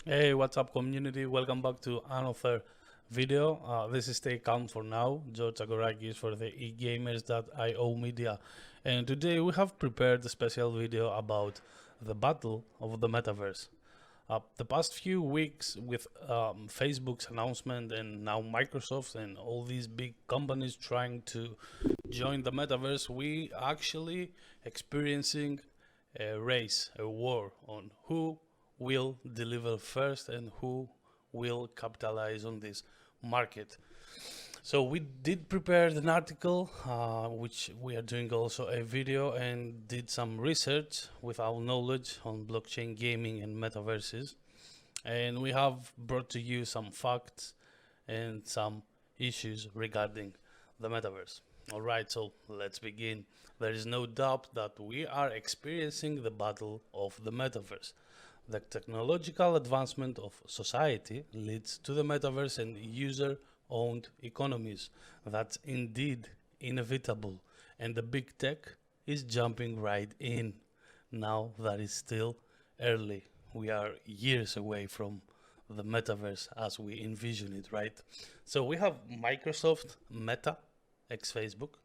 Hey, what's up, community? Welcome back to another video. This is Stay Calm for Now. George Agorakis for the eGamers.io media. And today we have prepared a special video about the Battle of the Metaverse. The past few weeks with Facebook's announcement and now Microsoft and all these big companies trying to join the Metaverse, we actually experiencing a race, a war on who will deliver first and who will capitalize on this market. So we did prepare an article, which we are doing also a video, and did some research with our knowledge on blockchain gaming and metaverses. And we have brought to you some facts and some issues regarding the metaverse. All right, so let's begin. There is no doubt that we are experiencing the battle of the metaverse. The technological advancement of society leads to the metaverse and user-owned economies. That's indeed inevitable, and the big tech is jumping right in. Now that is still early. We are years away from the metaverse as we envision it, right? So we have Microsoft, Meta, ex-Facebook,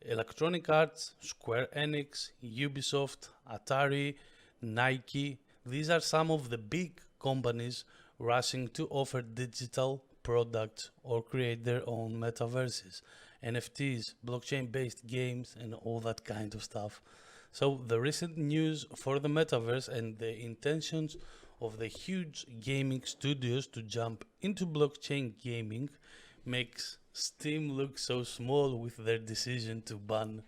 Electronic Arts, Square Enix, Ubisoft, Atari, Nike. These are some of the big companies rushing to offer digital products or create their own metaverses, NFTs, blockchain-based games, and all that kind of stuff. So the recent news for the metaverse and the intentions of the huge gaming studios to jump into blockchain gaming makes Steam look so small with their decision to ban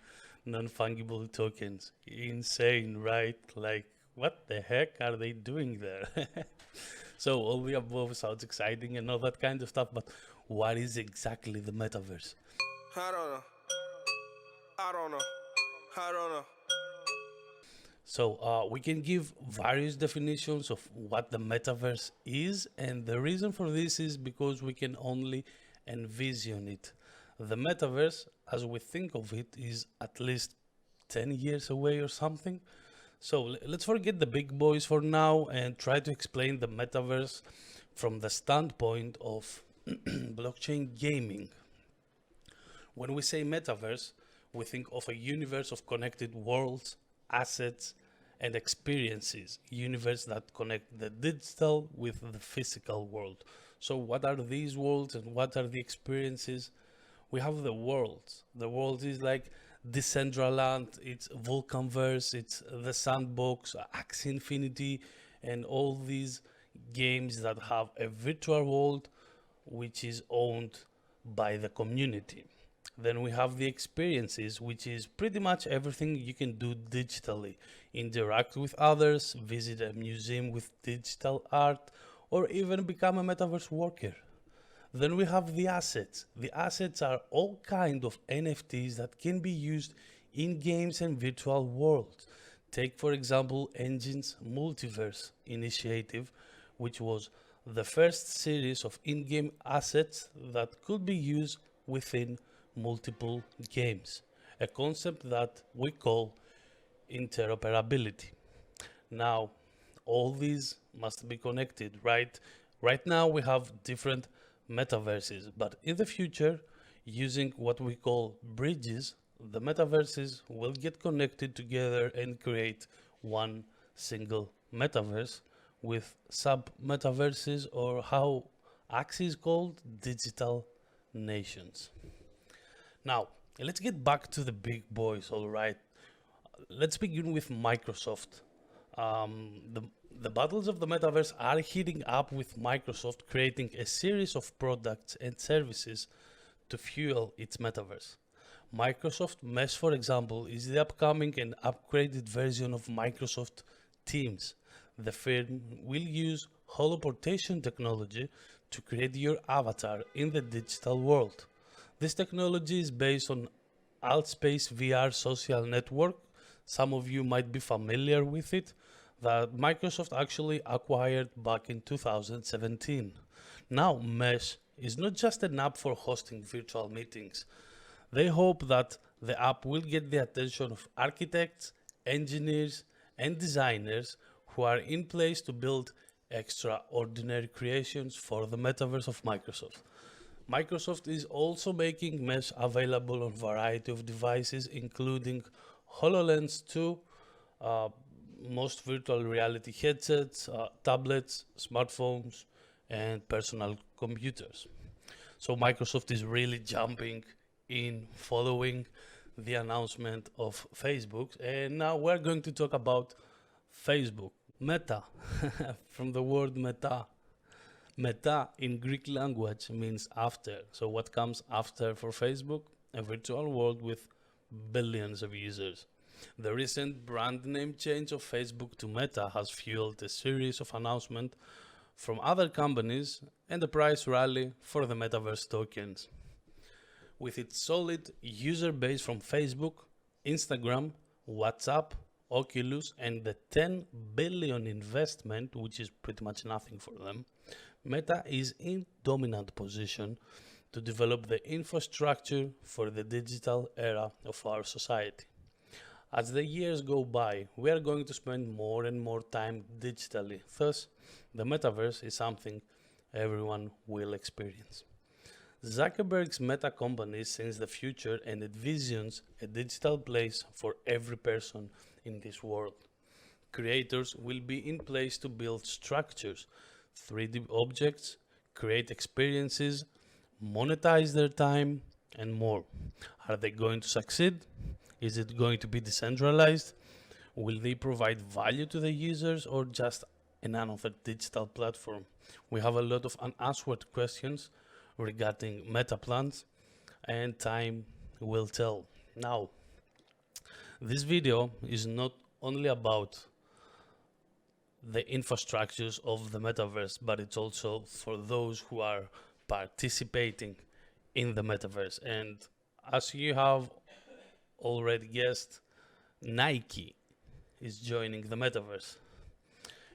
non-fungible tokens. Insane, right? Like, what the heck are they doing there? So all the above sounds exciting and all that kind of stuff, but what is exactly the metaverse? I don't know. I don't know. I don't know. So we can give various definitions of what the metaverse is, and the reason for this is because we can only envision it. The metaverse, as we think of it, is at least 10 years away or something. So let's forget the big boys for now and try to explain the metaverse from the standpoint of blockchain gaming. When we say metaverse, we think of a universe of connected worlds, assets, and experiences, universe that connect the digital with the physical world. So what are these worlds and what are the experiences? We have the worlds. The world is like Decentraland, it's Vulcanverse, it's the Sandbox, Axie Infinity, and all these games that have a virtual world which is owned by the community. Then we have the experiences, which is pretty much everything you can do digitally. Interact with others, visit a museum with digital art, or even become a metaverse worker. Then we have the assets. The assets are all kind of NFTs that can be used in games and virtual worlds. Take for example Enjin's Multiverse initiative, which was the first series of in-game assets that could be used within multiple games, a concept that we call interoperability. Now, all these must be connected, right? Right now we have different metaverses, but in the future, using what we call bridges, the metaverses will get connected together and create one single metaverse with sub metaverses, or how Axie is called, digital nations. Now, let's get back to the big boys, all right? Let's begin with Microsoft. The battles of the metaverse are heating up with Microsoft creating a series of products and services to fuel its metaverse. Microsoft Mesh, for example, is the upcoming and upgraded version of Microsoft Teams. The firm will use holoportation technology to create your avatar in the digital world. This technology is based on Altspace VR social network. Some of you might be familiar with it, that Microsoft actually acquired back in 2017. Now, Mesh is not just an app for hosting virtual meetings. They hope that the app will get the attention of architects, engineers, and designers who are in place to build extraordinary creations for the metaverse of Microsoft. Microsoft is also making Mesh available on a variety of devices, including HoloLens 2, uh, most virtual reality headsets, tablets, smartphones, and personal computers. So Microsoft is really jumping in following the announcement of Facebook. And now we're going to talk about Facebook, Meta, from the word meta. Meta in Greek language means after. So what comes after for Facebook? A virtual world with billions of users. The recent brand name change of Facebook to Meta has fueled a series of announcements from other companies and a price rally for the Metaverse tokens. With its solid user base from Facebook, Instagram, WhatsApp, Oculus, and the 10 billion investment, which is pretty much nothing for them, Meta is in dominant position to develop the infrastructure for the digital era of our society. As the years go by, we are going to spend more and more time digitally. Thus, the metaverse is something everyone will experience. Zuckerberg's Meta company sees the future and envisions a digital place for every person in this world. Creators will be in place to build structures, 3D objects, create experiences, monetize their time, and more. Are they going to succeed? Is it going to be decentralized? Will they provide value to the users or just another digital platform? We have a lot of unanswered questions regarding meta plans, and time will tell. Now, this video is not only about the infrastructures of the metaverse, but it's also for those who are participating in the metaverse. And as you have already guessed, Nike is joining the metaverse.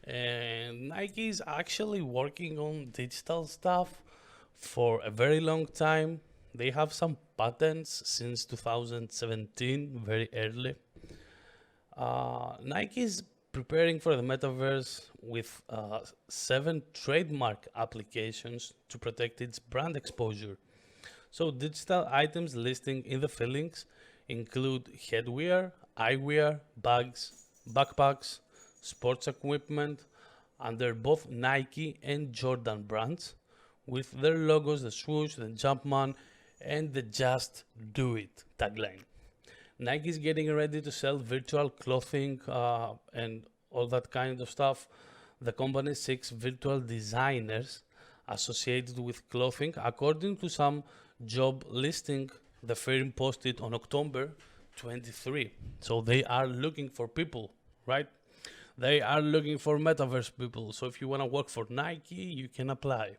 And Nike is actually working on digital stuff for a very long time. They have some patents since 2017, very early. Nike is preparing for the metaverse with 7 trademark applications to protect its brand exposure. So digital items listing in the fillings include headwear, eyewear, bags, backpacks, sports equipment under both Nike and Jordan brands, with their logos, the swoosh, the Jumpman, and the Just Do It tagline. Nike is getting ready to sell virtual clothing and all that kind of stuff. The company seeks virtual designers associated with clothing, according to some job listing the firm posted on October 23. So they are looking for people, right? They are looking for metaverse people. So if you want to work for Nike, you can apply.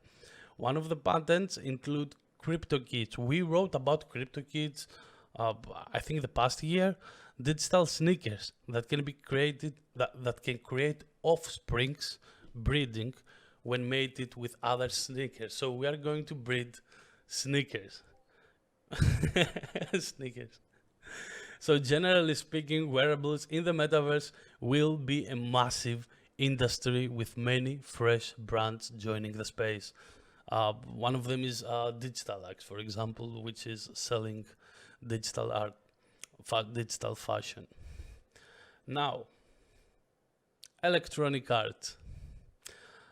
One of the patents include CryptoKits. We wrote about CryptoKits, I think the past year. Digital sneakers that can be created, that can create offsprings breeding when mated with other sneakers. So we are going to breed sneakers. Sneakers. So generally speaking, wearables in the metaverse will be a massive industry with many fresh brands joining the space. One of them is Digital X, for example, which is selling digital art, digital fashion. Now, Electronic Arts.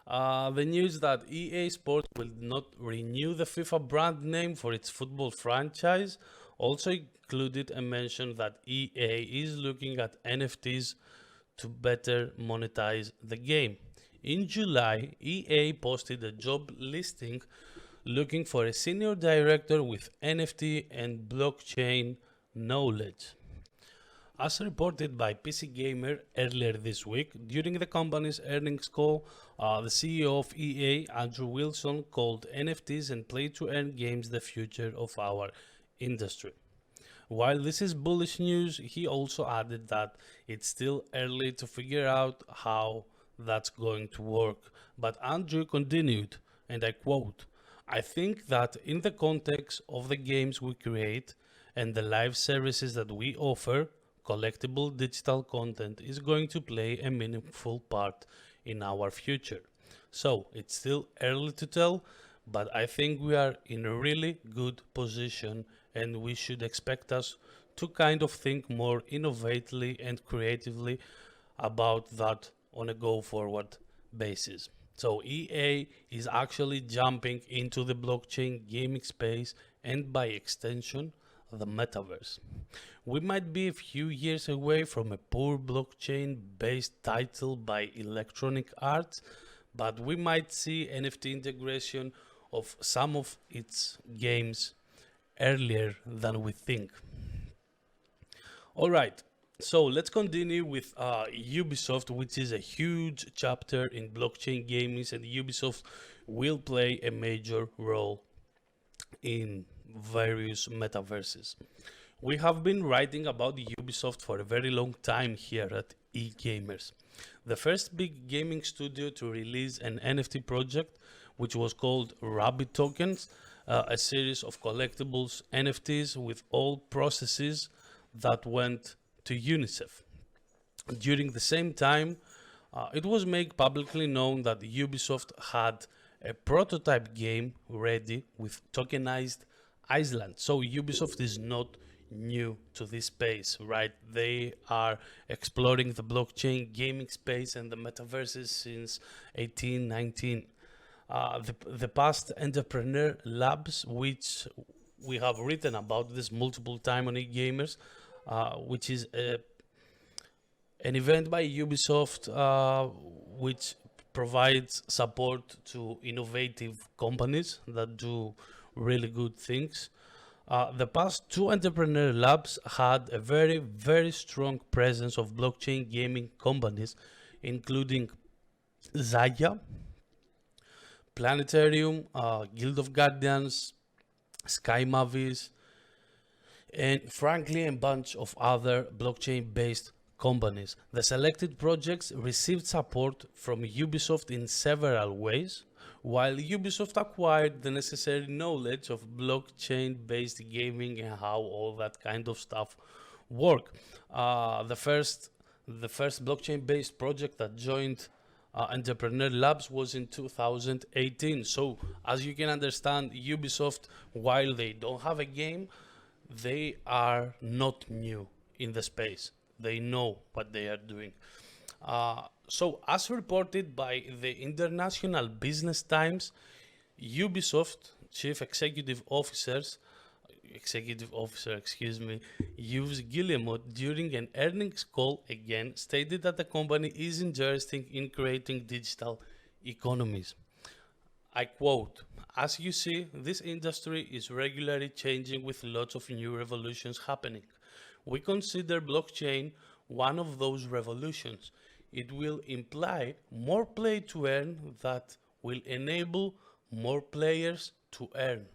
The news that EA Sports will not renew the FIFA brand name for its football franchise also included a mention that EA is looking at NFTs to better monetize the game. In July, EA posted a job listing looking for a senior director with NFT and blockchain knowledge. As reported by PC Gamer earlier this week, during the company's earnings call, the CEO of EA, Andrew Wilson, called NFTs and play-to-earn games the future of our industry. While this is bullish news, he also added that it's still early to figure out how that's going to work. But Andrew continued, and I quote, "I think that in the context of the games we create and the live services that we offer, collectible digital content is going to play a meaningful part in our future. So it's still early to tell, but I think we are in a really good position and we should expect us to kind of think more innovatively and creatively about that on a go forward basis. So EA is actually jumping into the blockchain gaming space and by extension the metaverse. We might be a few years away from a pure blockchain based title by Electronic Arts, but we might see NFT integration of some of its games earlier than we think. All right, so let's continue with Ubisoft, which is a huge chapter in blockchain gaming, and Ubisoft will play a major role in various metaverses. We have been writing about Ubisoft for a very long time here at eGamers. The first big gaming studio to release an NFT project, which was called Rabbit Tokens, a series of collectibles NFTs with all processes that went to UNICEF. During the same time, it was made publicly known that Ubisoft had a prototype game ready with tokenized Iceland. So Ubisoft is not new to this space, right? They are exploring the blockchain gaming space and the metaverses since 1819. The past entrepreneur labs, which we have written about this multiple times on eGamers, which is an event by Ubisoft which provides support to innovative companies that do really good things. The past two entrepreneur labs had a very, very strong presence of blockchain gaming companies, including Zaya, Planetarium, Guild of Guardians, Sky Mavis, and frankly a bunch of other blockchain-based companies. The selected projects received support from Ubisoft in several ways, while Ubisoft acquired the necessary knowledge of blockchain-based gaming and how all that kind of stuff work. The first blockchain-based project that joined Entrepreneur Labs was in 2018. So as you can understand, Ubisoft, while they don't have a game, they are not new in the space. They know what they are doing. So as reported by the International Business Times, Ubisoft chief executive officer, Yves Guillemot, during an earnings call again stated that the company is interested in creating digital economies. I quote, "As you see, this industry is regularly changing with lots of new revolutions happening. We consider blockchain one of those revolutions. It will imply more play to earn that will enable more players to earn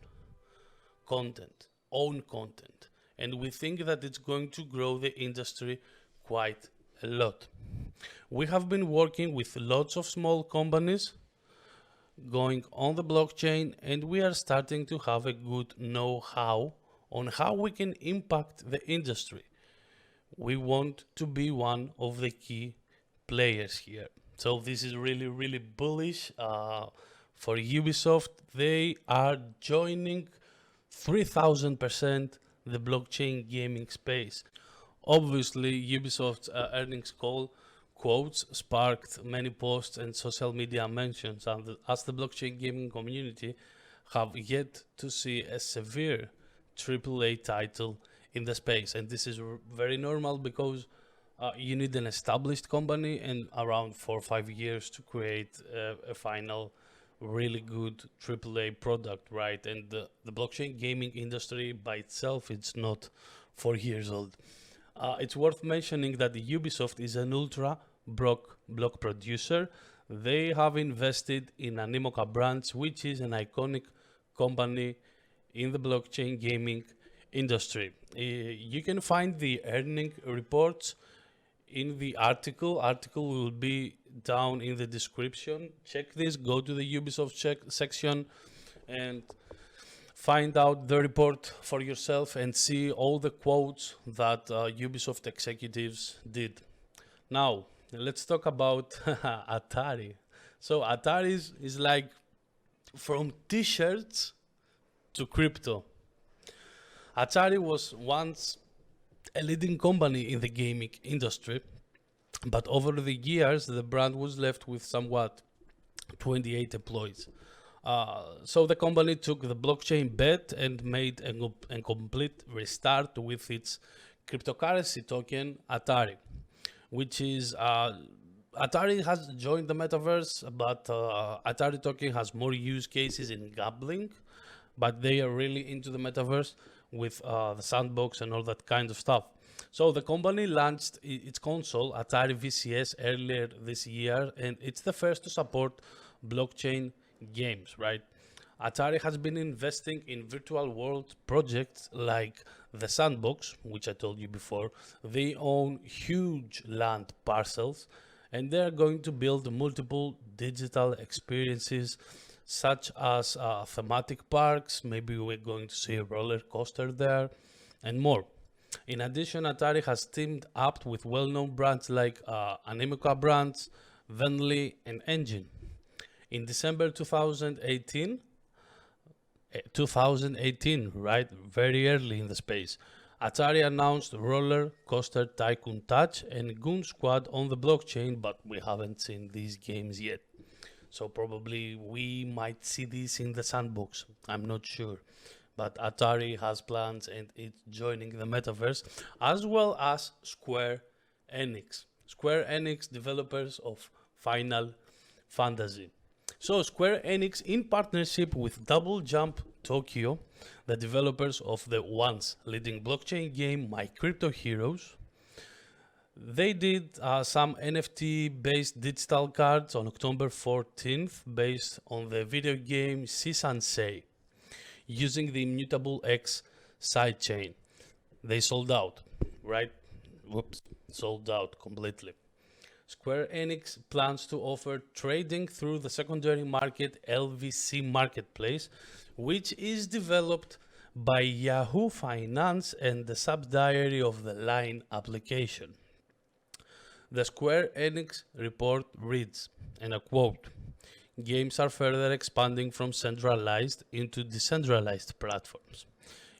content, own content. And we think that it's going to grow the industry quite a lot. We have been working with lots of small companies going on the blockchain, and we are starting to have a good know-how on how we can impact the industry. We want to be one of the key players here." So this is really, really bullish for Ubisoft. They are joining 3000% the blockchain gaming space. Obviously, Ubisoft's earnings call quotes sparked many posts and social media mentions, and as the blockchain gaming community have yet to see a severe AAA title in the space. And this is very normal because you need an established company and around 4 or 5 years to create a final really good AAA product, right? And the blockchain gaming industry by itself, it's not 4 years old. It's worth mentioning that the Ubisoft is an ultra block producer. They have invested in Animoca Brands, which is an iconic company in the blockchain gaming industry. You can find the earning reports in the article. Article will be down in the description. Check this, go to the Ubisoft section and find out the report for yourself and see all the quotes that Ubisoft executives did. Now, let's talk about Atari. So Atari is like from t-shirts to crypto. Atari was once a leading company in the gaming industry, but over the years the brand was left with somewhat 28 employees. So the company took the blockchain bet and made a complete restart with its cryptocurrency token Atari, which is Atari has joined the metaverse, but Atari token has more use cases in gambling, but they are really into the metaverse with the sandbox and all that kind of stuff. So the company launched its console Atari VCS earlier this year, and it's the first to support blockchain games, right? Atari has been investing in virtual world projects like the Sandbox, which I told you before. They own huge land parcels and they are going to build multiple digital experiences such as thematic parks. Maybe we're going to see a roller coaster there and more. In addition, Atari has teamed up with well-known brands like Animica brands, Venly, and Enjin. In December 2018, right, very early in the space, Atari announced Roller Coaster Tycoon Touch and Goon Squad on the blockchain, but we haven't seen these games yet. So probably we might see this in the sandbox. I'm not sure. But Atari has plans and it's joining the metaverse, as well as Square Enix. Square Enix, developers of Final Fantasy. So Square Enix, in partnership with Double Jump Tokyo, the developers of the once leading blockchain game My Crypto Heroes, they did some NFT-based digital cards on October 14th based on the video game Seisansei, using the Immutable X sidechain. They sold out, right? Whoops, sold out completely. Square Enix plans to offer trading through the secondary market LVC Marketplace, which is developed by Yahoo Finance and the subsidiary of the Line application. The Square Enix report reads, and I quote, "Games are further expanding from centralized into decentralized platforms.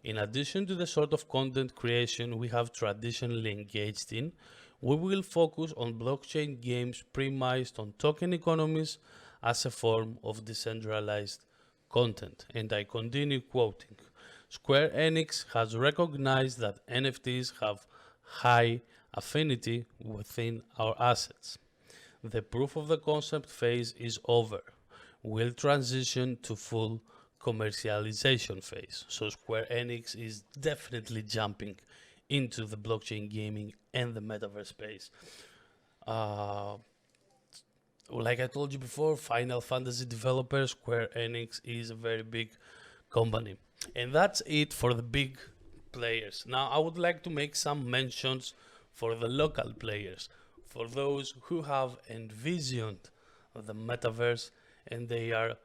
In addition to the sort of content creation we have traditionally engaged in, we will focus on blockchain games premised on token economies as a form of decentralized content." And I continue quoting, "Square Enix has recognized that NFTs have high affinity within our assets. The proof of the concept phase is over. We'll transition to full commercialization phase." So Square Enix is definitely jumping into the blockchain gaming and the metaverse space. Like I told you before, Final Fantasy developer Square Enix is a very big company. And that's it for the big players. Now I would like to make some mentions for the local players, for those who have envisioned the metaverse and they are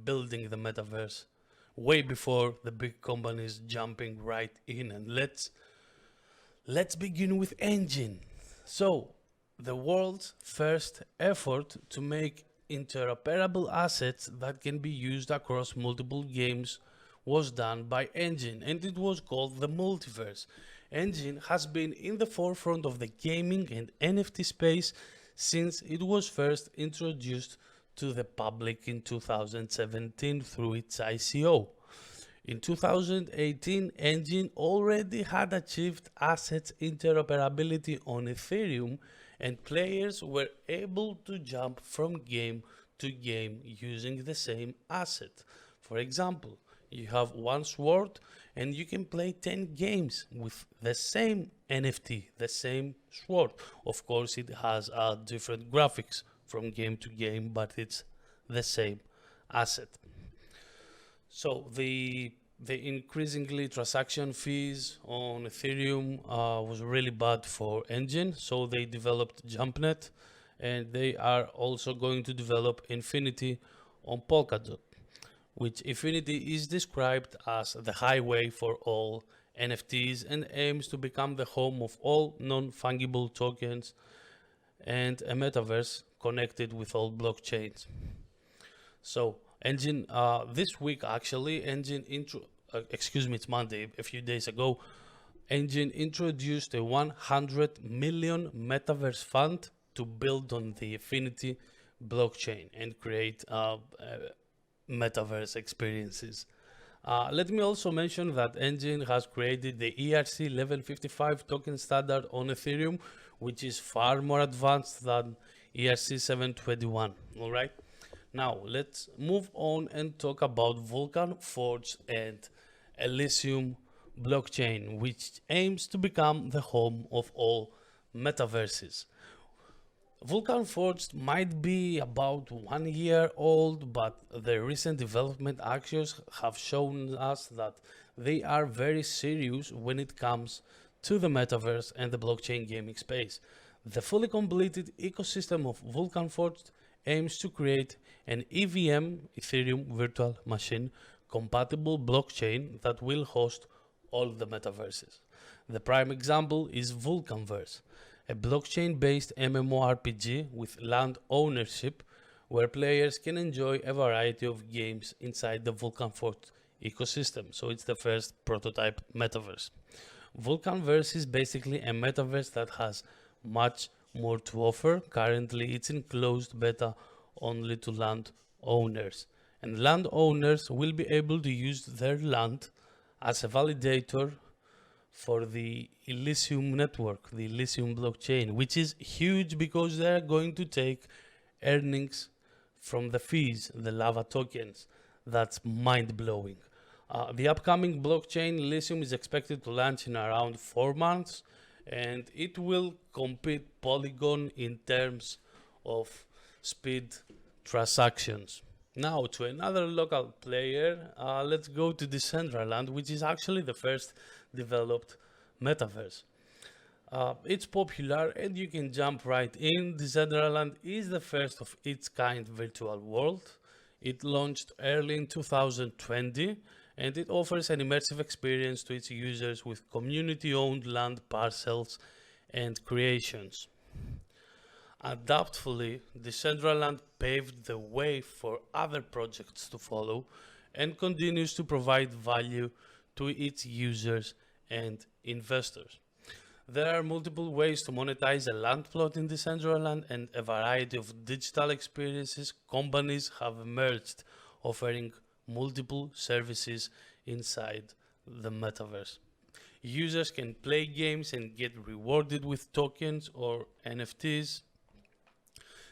building the metaverse way before the big companies jumping right in. And let's begin with Enjin. So the world's first effort to make interoperable assets that can be used across multiple games was done by Enjin, and it was called the Multiverse. Enjin has been in the forefront of the gaming and NFT space since it was first introduced to the public in 2017 through its ICO. In 2018, Enjin already had achieved assets interoperability on Ethereum, and players were able to jump from game to game using the same asset. For example, you have one sword and you can play 10 games with the same NFT, the same sword. Of course, it has different graphics from game to game, but it's the same asset. So the increasingly transaction fees on Ethereum was really bad for Enjin, so they developed JumpNet, and they are also going to develop Efinity on Polkadot, which Efinity is described as the highway for all NFTs and aims to become the home of all non-fungible tokens and a metaverse connected with all blockchains. So Enjin, this week actually, it's Monday, a few days ago, Enjin introduced a 100 million metaverse fund to build on the Efinity blockchain and create metaverse experiences. Let me also mention that Enjin has created the ERC level 55 token standard on Ethereum, which is far more advanced than ERC 721. All right. Now let's move on and talk about Vulcan, Forge, and Elysium blockchain, which aims to become the home of all metaverses. Vulcan Forged might be about 1 year old, but the recent development actions have shown us that they are very serious when it comes to the metaverse and the blockchain gaming space. The fully completed ecosystem of Vulcan Forged aims to create an EVM, Ethereum Virtual Machine, compatible blockchain that will host all the metaverses. The prime example is Vulcanverse, a blockchain-based MMORPG with land ownership where players can enjoy a variety of games inside the Vulcan Forge ecosystem. So it's the first prototype metaverse. Vulcanverse is basically a metaverse that has much more to offer. Currently, it's in closed beta only to land owners. And landowners will be able to use their land as a validator for the Elysium network, the Elysium blockchain, which is huge because they're going to take earnings from the fees, the lava tokens. That's mind-blowing. The upcoming blockchain Elysium is expected to launch in around 4 months, and it will compete Polygon in terms of speed transactions. Now to another local player, let's go to Decentraland, which is actually the first developed metaverse. It's popular and you can jump right in. Decentraland is the first of its kind virtual world. It launched early in 2020 and it offers an immersive experience to its users with community-owned land parcels and creations. Adaptfully, Decentraland paved the way for other projects to follow and continues to provide value to its users and investors. There are multiple ways to monetize a land plot in Decentraland, and a variety of digital experiences companies have emerged offering multiple services inside the metaverse. Users can play games and get rewarded with tokens or NFTs.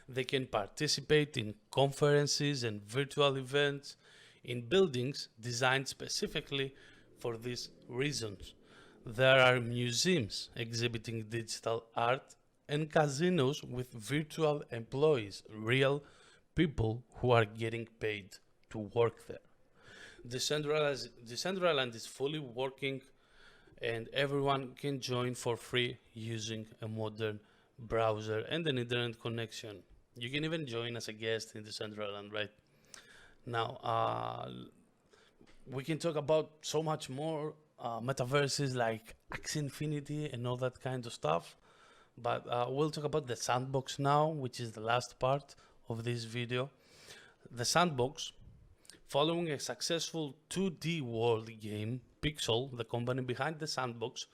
They can participate in conferences and virtual events in buildings designed specifically for these reasons. There are museums exhibiting digital art and casinos with virtual employees, real people who are getting paid to work there. Decentraland is fully working and everyone can join for free using a modern browser and an internet connection. You can even join as a guest in Decentraland, right? Now, we can talk about so much more metaverses like Efinity and all that kind of stuff. But we'll talk about the Sandbox now, which is the last part of this video. The Sandbox, following a successful 2D world game, Pixel, the company behind the Sandbox,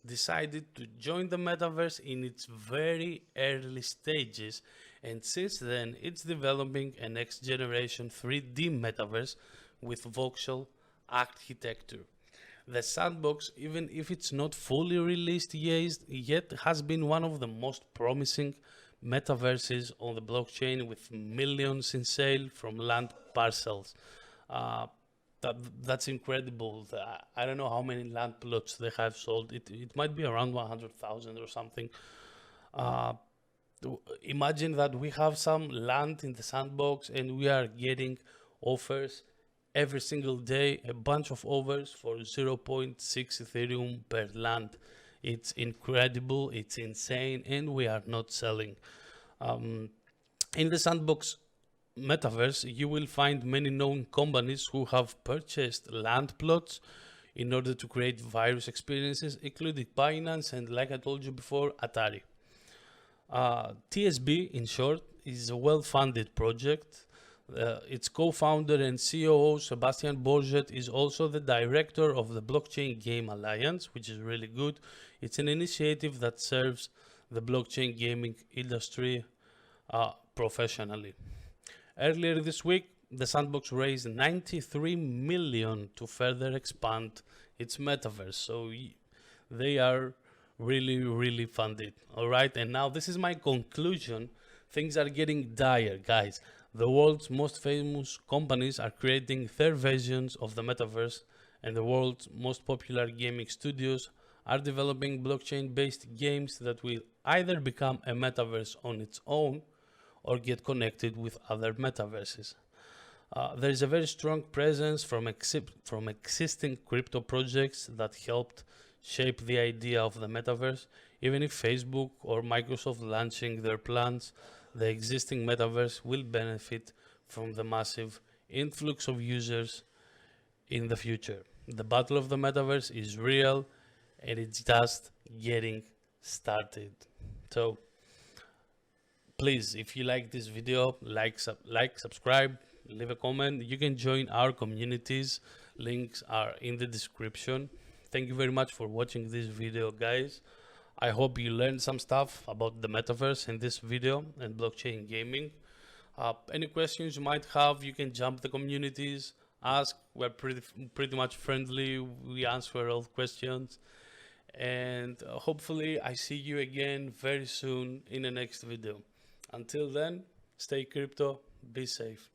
decided to join the metaverse in its very early stages, and since then it's developing a next generation 3D metaverse with voxel architecture. The Sandbox, even if it's not fully released yet, has been one of the most promising metaverses on the blockchain, with millions in sale from land parcels. That's incredible. I don't know how many land plots they have sold. It might be around 100,000 or something. Imagine that we have some land in the Sandbox and we are getting offers every single day, a bunch of offers for 0.6 Ethereum per land. It's incredible, it's insane, and we are not selling. In the Sandbox Metaverse, you will find many known companies who have purchased land plots in order to create various experiences, including Binance and, like I told you before, Atari. TSB, in short, is a well-funded project. Its co-founder and COO Sebastian Borget is also the director of the Blockchain Game Alliance, which is really good. It's an initiative that serves the blockchain gaming industry professionally. Earlier this week, the Sandbox raised 93 million to further expand its metaverse. So they are really funded. All right, and now this is my conclusion. Things are getting dire, guys. The world's most famous companies are creating their versions of the metaverse, and the world's most popular gaming studios are developing blockchain-based games that will either become a metaverse on its own or get connected with other metaverses. There is a very strong presence from existing crypto projects that helped shape the idea of the metaverse. Even if Facebook or Microsoft launching their plans, the existing metaverse will benefit from the massive influx of users in the future. The battle of the metaverse is real and it's just getting started. So please, if you like this video, like, subscribe, leave a comment. You can join our communities. Links are in the description. Thank you very much for watching this video, guys. I hope you learned some stuff about the metaverse in this video and blockchain gaming. Any questions you might have, you can jump the communities, ask. We're pretty much friendly. We answer all questions. And hopefully I see you again very soon in the next video. Until then, stay crypto, be safe.